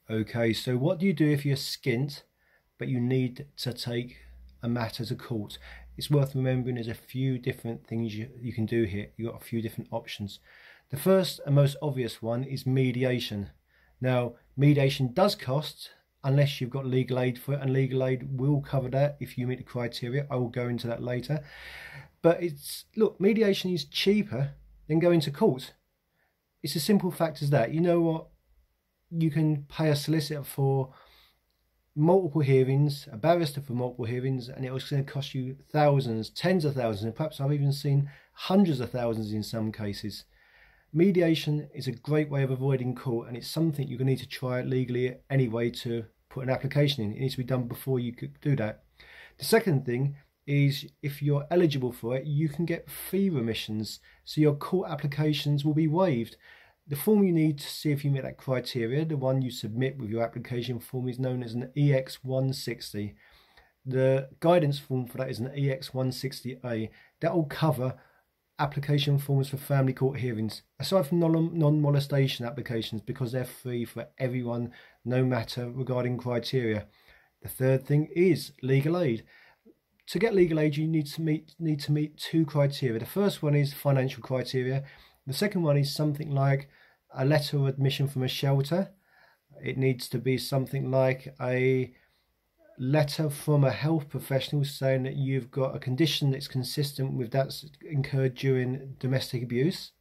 Okay, so what do you do if you're skint but you need to take a matter to court? It's worth remembering there's a few different things you can do here. You've got a few different options. The first and most obvious one is mediation. Now, mediation does cost unless you've got legal aid for it, and legal aid will cover that if you meet the criteria. I will go into that later. But look, mediation is cheaper than going to court. It's a simple fact as that. You know what? You can pay a solicitor for multiple hearings, a barrister for multiple hearings, and it was going to cost you thousands, tens of thousands, and perhaps I've even seen hundreds of thousands in some cases. Mediation is a great way of avoiding court, and it's something you're going to need to try legally anyway to put an application in. It needs to be done before you could do that. The second thing is, if you're eligible for it, you can get fee remissions, so your court applications will be waived. The form you need to see if you meet that criteria, the one you submit with your application form, is known as an EX160. The guidance form for that is an EX160A. That will cover application forms for family court hearings, aside from non-molestation applications, because they're free for everyone, no matter regarding criteria. The third thing is legal aid. To get legal aid, you need to meet two criteria. The first one is financial criteria. The second one is something like a letter of admission from a shelter. It needs to be something like a letter from a health professional saying that you've got a condition that's consistent with that's incurred during domestic abuse.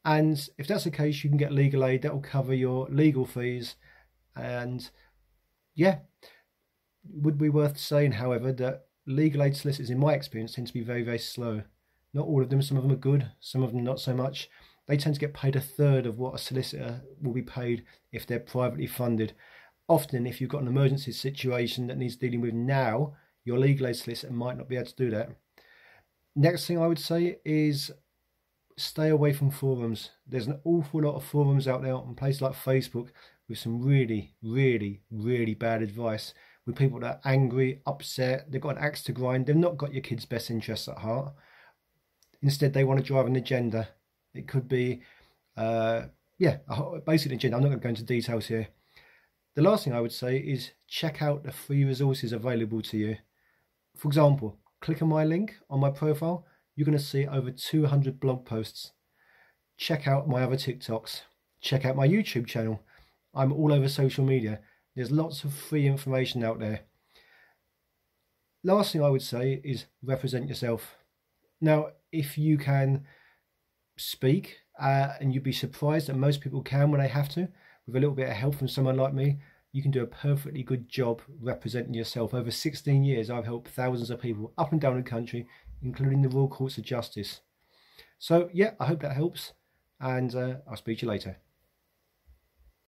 And if that's the case, you can get legal aid. That will cover your legal fees. And yeah, it would be worth saying, however, that legal aid solicitors, in my experience, tend to be very, very slow. Not all of them. Some of them are good, some of them not so much. They tend to get paid a third of what a solicitor will be paid if they're privately funded. Often, if you've got an emergency situation that needs dealing with now, your legal aid solicitor might not be able to do that. Next thing I would say is stay away from forums. There's an awful lot of forums out there on places like Facebook with some really, really, really bad advice, with people that are angry, upset, they've got an axe to grind, they've not got your kids' best interests at heart. Instead, they want to drive an agenda. It could be, basically an agenda. I'm not going to go into details here. The last thing I would say is check out the free resources available to you. For example, click on my link on my profile. You're going to see over 200 blog posts. Check out my other TikToks. Check out my YouTube channel. I'm all over social media. There's lots of free information out there. Last thing I would say is represent yourself. Now, if you can speak, and you'd be surprised that most people can when they have to, with a little bit of help from someone like me, you can do a perfectly good job representing yourself. Over 16 years, I've helped thousands of people up and down the country, including the Royal Courts of Justice. So yeah, I hope that helps, and I'll speak to you later.